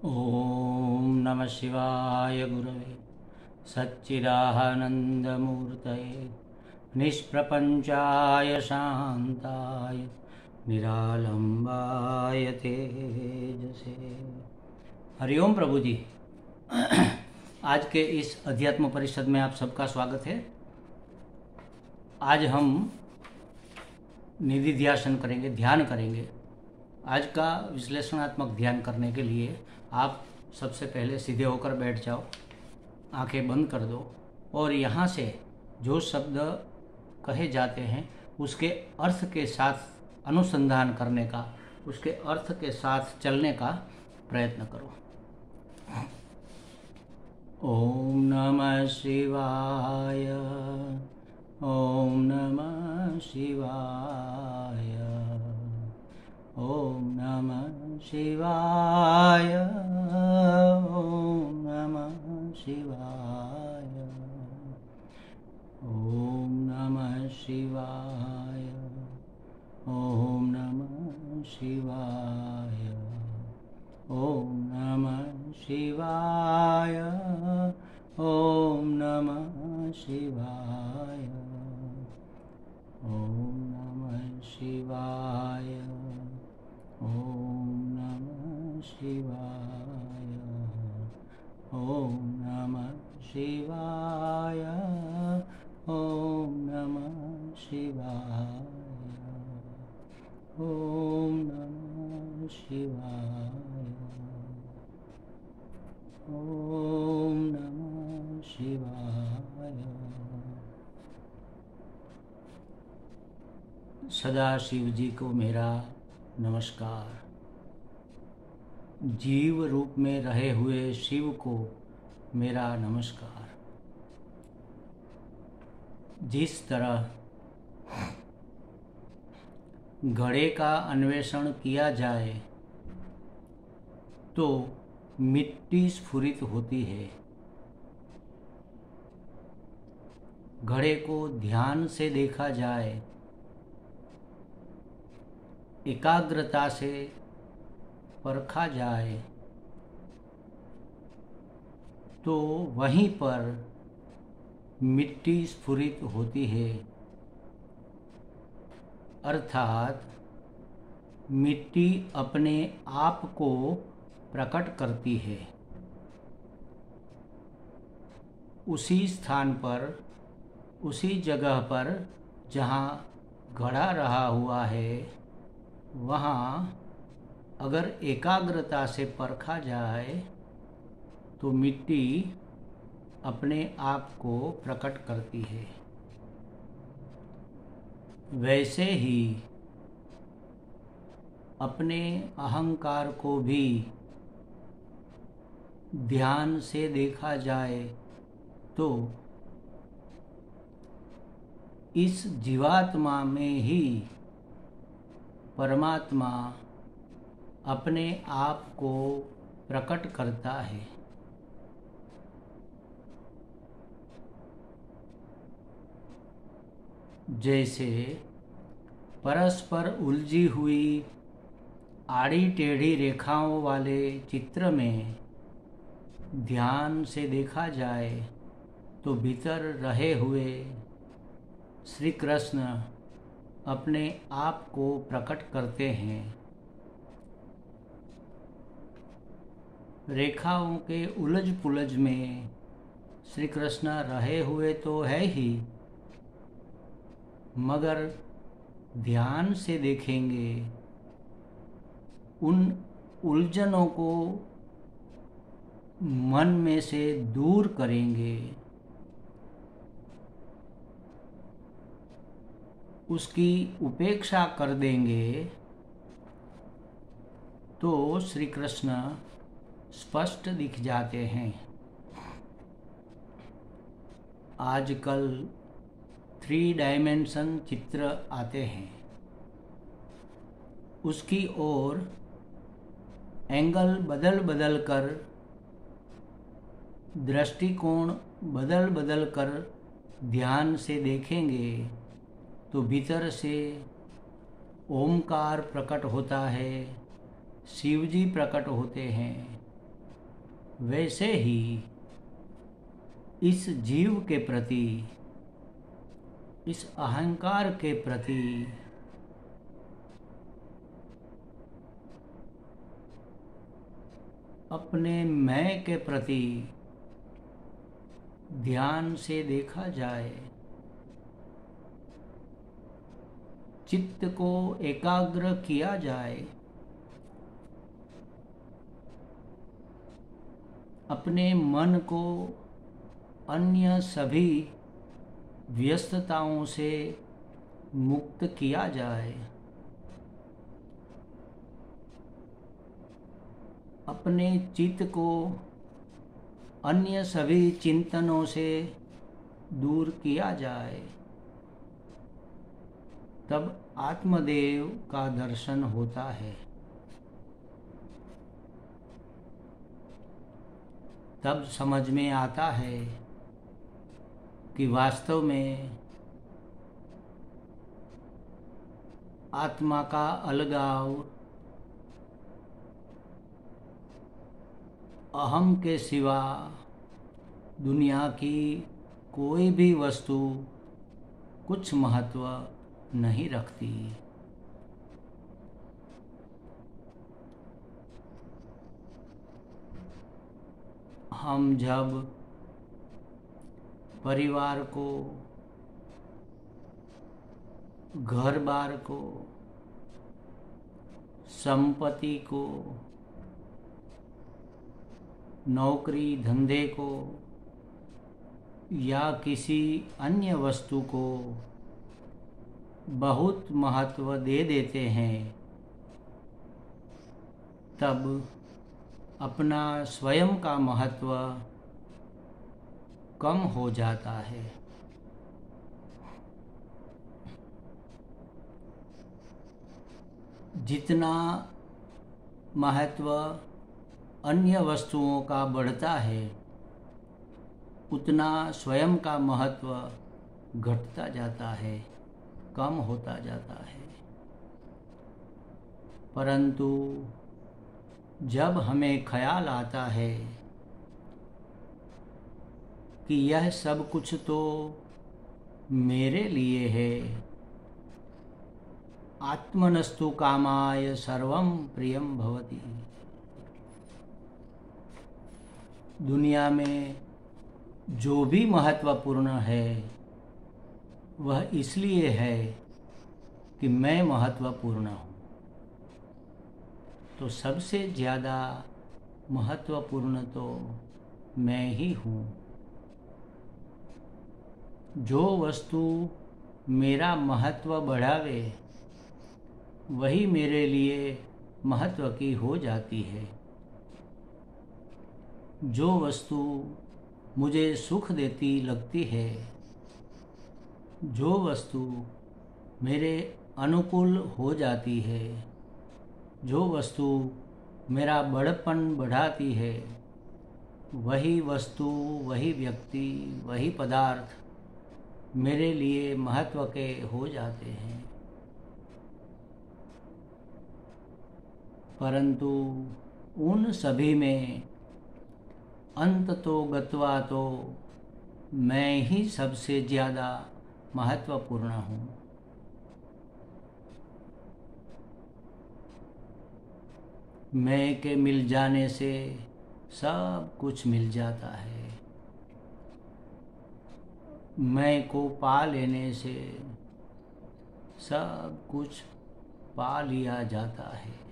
ओम नमः शिवाय गुरवे सच्चिदानन्दमूर्तये निष्प्रपञ्चाय शान्ताय निरालम्बाय तेजसे। हरिओम प्रभु जी। आज के इस अध्यात्म परिषद में आप सबका स्वागत है। आज हम निधि ध्यान करेंगे, ध्यान करेंगे। आज का विश्लेषणात्मक ध्यान करने के लिए आप सबसे पहले सीधे होकर बैठ जाओ, आंखें बंद कर दो और यहाँ से जो शब्द कहे जाते हैं उसके अर्थ के साथ अनुसंधान करने का, उसके अर्थ के साथ चलने का प्रयत्न करो। ओम नमः शिवाय, ओम नमः शिवाय, ओम नमः शिवाय, ओम नमः शिवाय, ओम नमः शिवाय, ओम नमः शिवाय, ओम नमः शिवाय, ओम नमः शिवाय, ओम नमः शिवाय, ओम नमः शिवाय, ओम नमः शिवाय, ओम नमः शिवाय, ओम नमः शिवाय, ओम नमः शिवाय। सदाशिव जी को मेरा नमस्कार। जीव रूप में रहे हुए शिव को मेरा नमस्कार। जिस तरह घड़े का अन्वेषण किया जाए तो मिट्टी स्फुरित होती है, घड़े को ध्यान से देखा जाए, एकाग्रता से परखा जाए तो वहीं पर मिट्टी स्फुरित होती है, अर्थात मिट्टी अपने आप को प्रकट करती है। उसी स्थान पर, उसी जगह पर जहाँ घड़ा रहा हुआ है, वहाँ अगर एकाग्रता से परखा जाए तो मिट्टी अपने आप को प्रकट करती है। वैसे ही अपने अहंकार को भी ध्यान से देखा जाए तो इस जीवात्मा में ही परमात्मा अपने आप को प्रकट करता है। जैसे परस्पर उलझी हुई आड़ी टेढ़ी रेखाओं वाले चित्र में ध्यान से देखा जाए तो भीतर रहे हुए श्री कृष्ण अपने आप को प्रकट करते हैं। रेखाओं के उलझ पुलझ में श्री कृष्ण रहे हुए तो है ही, मगर ध्यान से देखेंगे, उन उलझनों को मन में से दूर करेंगे, उसकी उपेक्षा कर देंगे तो श्री कृष्ण स्पष्ट दिख जाते हैं। आजकल 3 डायमेंशन चित्र आते हैं, उसकी ओर एंगल बदल बदल कर, दृष्टिकोण बदल बदल कर ध्यान से देखेंगे तो भीतर से ओमकार प्रकट होता है, शिवजी प्रकट होते हैं, वैसे ही इस जीव के प्रति, इस अहंकार के प्रति अपने मैं के प्रति ध्यान से देखा जाए, चित्त को एकाग्र किया जाए, अपने मन को अन्य सभी व्यस्तताओं से मुक्त किया जाए, अपने चित्त को अन्य सभी चिंतनों से दूर किया जाए, तब आत्मदेव का दर्शन होता है। तब समझ में आता है कि वास्तव में आत्मा का अलगाव अहम के सिवा दुनिया की कोई भी वस्तु कुछ महत्व नहीं रखती। हम जब परिवार को, घर बार को, संपत्ति को, नौकरी धंधे को या किसी अन्य वस्तु को बहुत महत्व दे देते हैं, तब अपना स्वयं का महत्व कम हो जाता है। जितना महत्व अन्य वस्तुओं का बढ़ता है, उतना स्वयं का महत्व घटता जाता है, कम होता जाता है। परंतु जब हमें ख्याल आता है कि यह सब कुछ तो मेरे लिए है, आत्मनस्तु कामाय सर्वं प्रियं भवति, दुनिया में जो भी महत्वपूर्ण है वह इसलिए है कि मैं महत्वपूर्ण हूँ, तो सबसे ज़्यादा महत्वपूर्ण तो मैं ही हूँ। जो वस्तु मेरा महत्व बढ़ावे वही मेरे लिए महत्व की हो जाती है। जो वस्तु मुझे सुख देती लगती है, जो वस्तु मेरे अनुकूल हो जाती है, जो वस्तु मेरा बड़पन बढ़ाती है, वही वस्तु, वही व्यक्ति, वही पदार्थ मेरे लिए महत्व के हो जाते हैं। परंतु उन सभी में अंत तो गत्वा तो मैं ही सबसे ज़्यादा महत्वपूर्ण हूँ। मैं के मिल जाने से सब कुछ मिल जाता है, मैं को पा लेने से सब कुछ पा लिया जाता है।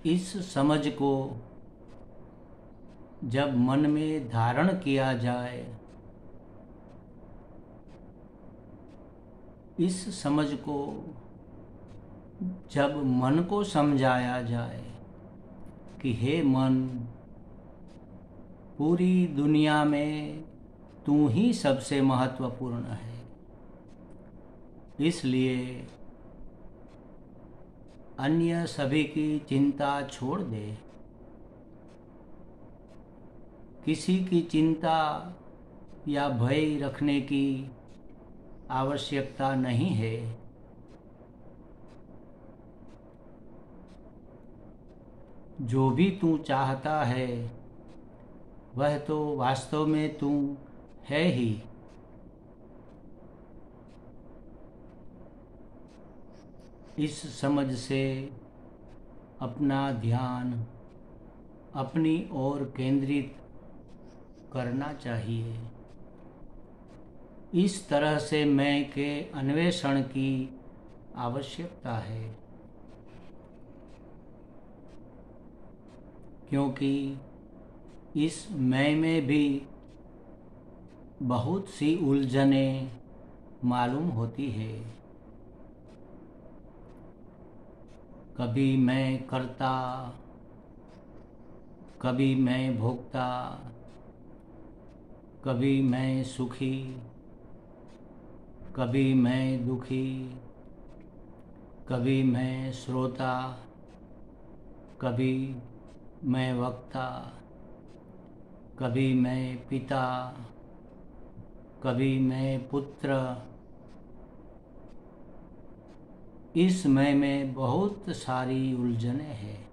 इस समझ को जब मन में धारण किया जाए, इस समझ को जब मन को समझाया जाए कि हे मन, पूरी दुनिया में तू ही सबसे महत्वपूर्ण है, इसलिए अन्य सभी की चिंता छोड़ दे। किसी की चिंता या भय रखने की आवश्यकता नहीं है। जो भी तू चाहता है वह तो वास्तव में तू है ही। इस समझ से अपना ध्यान अपनी ओर केंद्रित करना चाहिए। इस तरह से मैं के अन्वेषण की आवश्यकता है, क्योंकि इस मैं में भी बहुत सी उलझनें मालूम होती है। कभी मैं करता, कभी मैं भोगता, कभी मैं सुखी, कभी मैं दुखी, कभी मैं श्रोता, कभी मैं वक्ता, कभी मैं पिता, कभी मैं पुत्र। इस मैं में बहुत सारी उलझनें हैं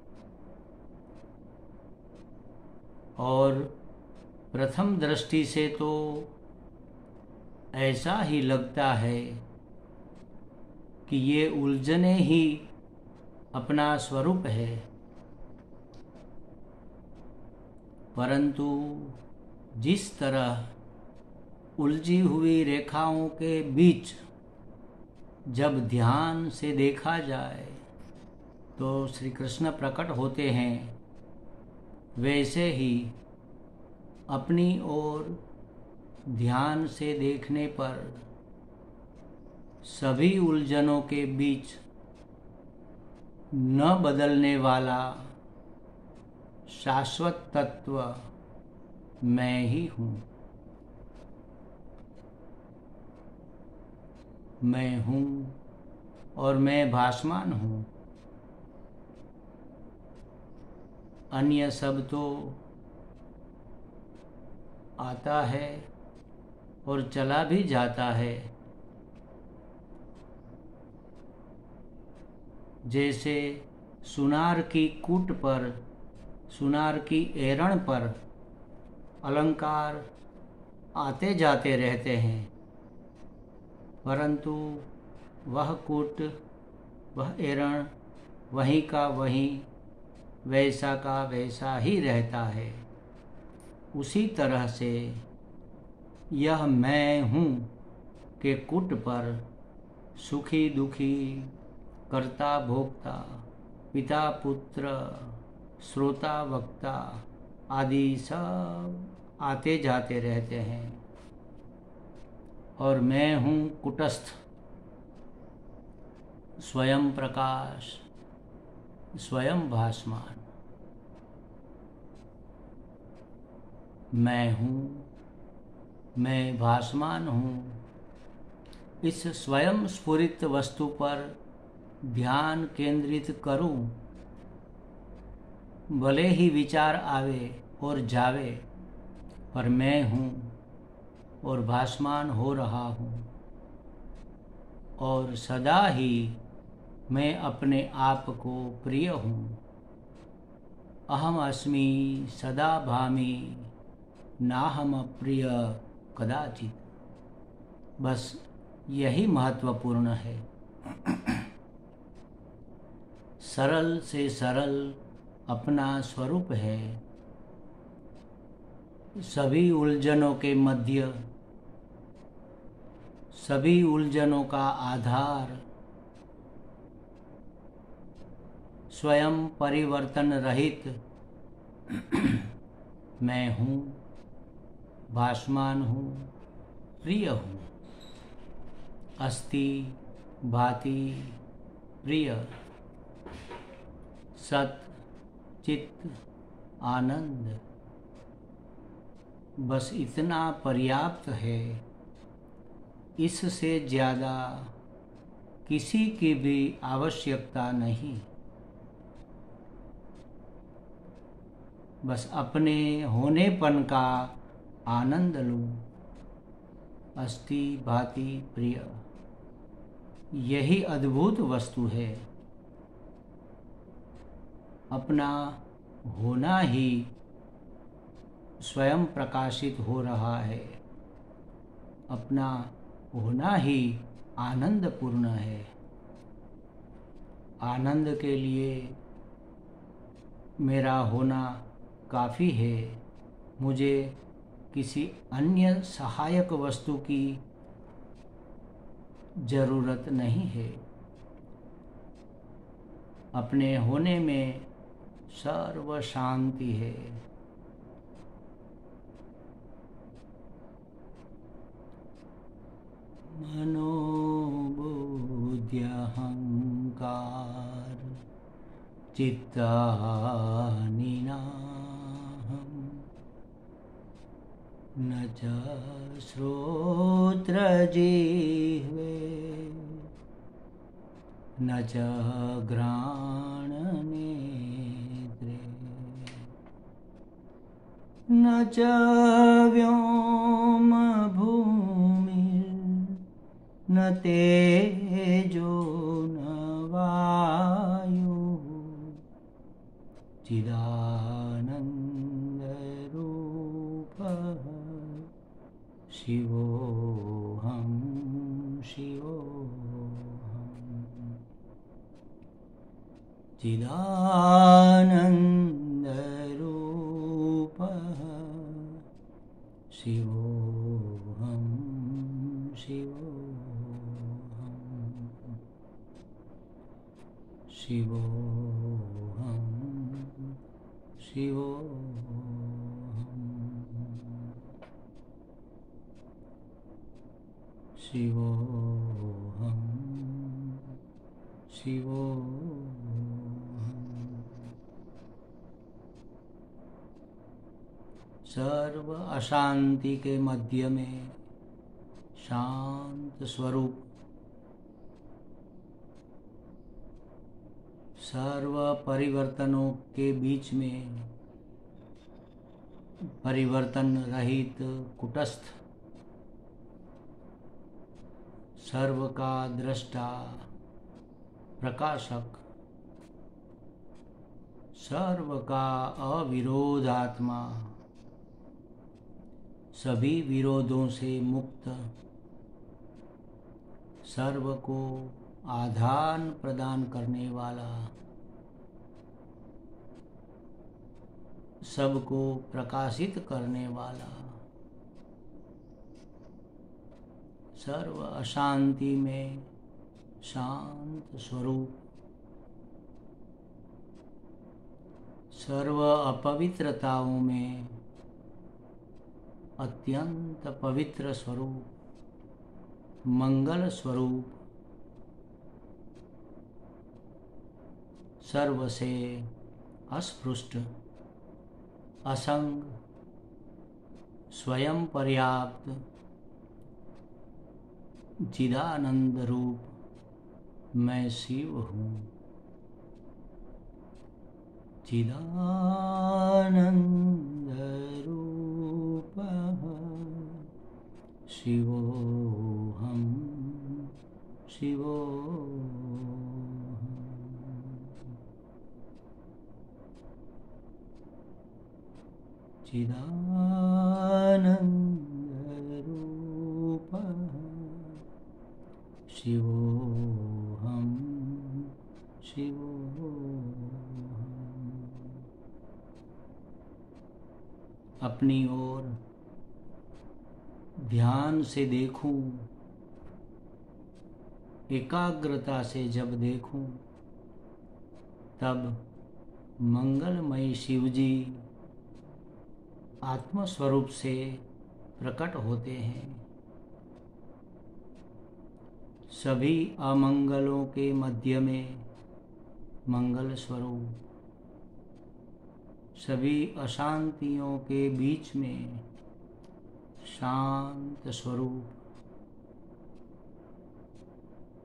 और प्रथम दृष्टि से तो ऐसा ही लगता है कि ये उलझनें ही अपना स्वरूप है, परंतु जिस तरह उलझी हुई रेखाओं के बीच जब ध्यान से देखा जाए तो श्री कृष्ण प्रकट होते हैं, वैसे ही अपनी ओर ध्यान से देखने पर सभी उलझनों के बीच न बदलने वाला शाश्वत तत्व मैं ही हूँ। मैं हूँ और मैं भासमान हूँ। अन्य सब तो आता है और चला भी जाता है, जैसे सुनार की कूट पर, सुनार की एरण पर अलंकार आते जाते रहते हैं, परंतु वह कूट, वह एरण वहीं का वहीं, वैसा का वैसा ही रहता है। उसी तरह से यह मैं हूँ के कूट पर सुखी दुखी, कर्ता भोक्ता, पिता पुत्र, श्रोता वक्ता आदि सब आते जाते रहते हैं और मैं हूँ कुटस्थ, स्वयं प्रकाश, स्वयं भासमान। मैं हूँ, मैं भासमान हूँ। इस स्वयं स्फुरित वस्तु पर ध्यान केंद्रित करूं, भले ही विचार आवे और जावे, पर मैं हूँ और भासमान हो रहा हूँ और सदा ही मैं अपने आप को प्रिय हूँ। अहम अस्मि सदा भामि नाहम अप्रिय कदाचित। बस यही महत्वपूर्ण है। सरल से सरल अपना स्वरूप है। सभी उलझनों के मध्य, सभी उलझनों का आधार, स्वयं परिवर्तन रहित मैं हूँ, भासमान हूँ, प्रिय हूँ। अस्ति भाति प्रिय, सत चित आनंद। बस इतना पर्याप्त है। इससे ज़्यादा किसी की भी आवश्यकता नहीं। बस अपने होनेपन का आनंद लूं। अस्ति भाति प्रिय, यही अद्भुत वस्तु है। अपना होना ही स्वयं प्रकाशित हो रहा है, अपना होना ही आनंदपूर्ण है। आनंद के लिए मेरा होना काफ़ी है, मुझे किसी अन्य सहायक वस्तु की ज़रूरत नहीं है। अपने होने में सर्व शांति है। मनोबुद्ध्यहंकार चित्तानि नाहं न च श्रोत्रजिह्वे न च घ्राणनेत्रे न च व्योमभूमिर्न तेजो न वायुः चिदानन्दरूपः शिवोऽहं शिवोऽहम्। चिदानन्दरूपः शिवोऽहं शिवोऽहम्। शिवोऽहं शिवोऽहम्। शिवोऽहं शिवोऽहम्। सर्व अशांति के मध्य में शांत स्वरूप, सर्व परिवर्तनों के बीच में परिवर्तन रहित कुटस्थ, सर्व का दृष्टा प्रकाशक, सर्व का अविरोधात्मा, सभी विरोधों से मुक्त, सर्व को आदान प्रदान करने वाला, सबको प्रकाशित करने वाला, सर्व अशांति में शांत स्वरूप, सर्व अपवित्रताओं में अत्यंत पवित्र स्वरूप, मंगल स्वरूप, सर्व से अस्पृष्ट, असंग, स्वयं पर्याप्त, चिदानंद रूप मैं शिव हूँ। चिदानंद रूपः शिवोऽहं शिवोऽहम्। चिदानन्दरूपः शिवोऽहं शिवोऽहम्। अपनी ओर ध्यान से देखूं, एकाग्रता से जब देखूं, तब मंगलमय शिवजी आत्मस्वरूप से प्रकट होते हैं। सभी अमंगलों के मध्य में मंगल स्वरूप, सभी अशांतियों के बीच में शांत स्वरूप,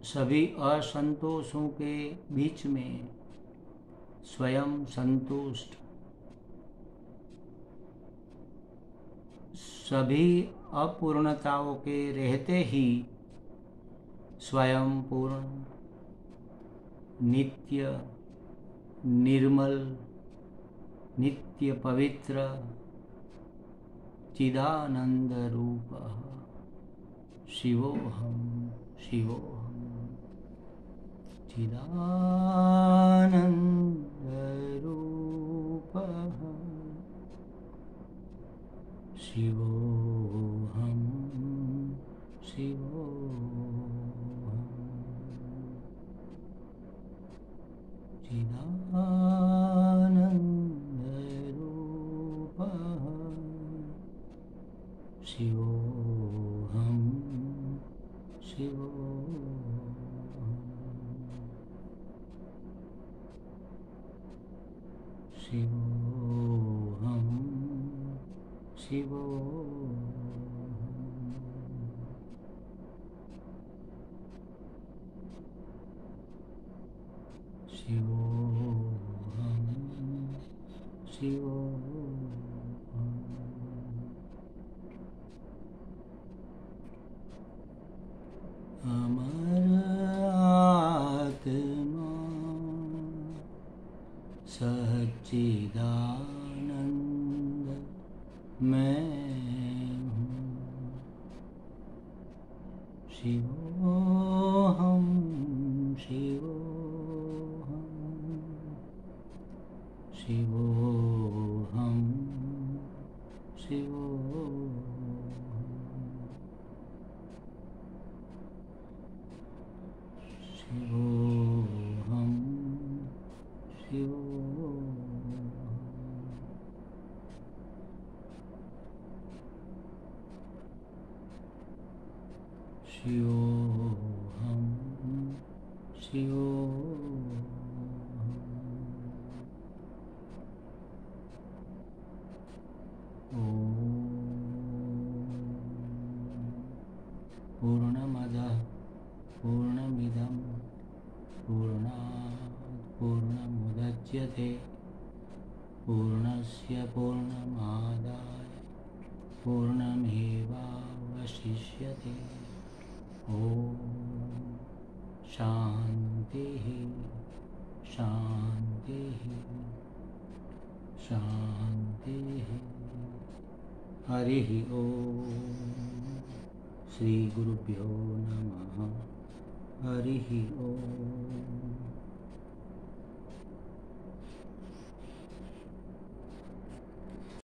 सभी असंतोषों के बीच में स्वयं संतुष्ट, सभी अपूर्णताओं के रहते ही स्वयं पूर्ण, नित्य, निर्मल, नित्य पवित्र चिदानंद रूपः शिवोऽहं शिवोऽहं चिदानंद रूपः शिवोऽहं शिवोऽहं चिदानन्दरूपः शिवोऽहं शिवोऽहं शिवोऽहं शिवोऽहं शिवोऽहं शिवोऽहं अमर आत्मा सच्चिदानंद मैं हूँ शिवोऽहं शिवोऽहं शिवोऽहं शिवोऽहं शिवोऽहं पूर्णमदः पूर्णमिदं पूर्णात् पूर्णमुदच्यते पूर्णस्य पूर्णमादाय पूर्णमेवावशिष्यते ॐ शान्तिः शान्तिः शान्तिः हरिः ॐ श्री गुरुभ्यो नमः हरिः ॐ।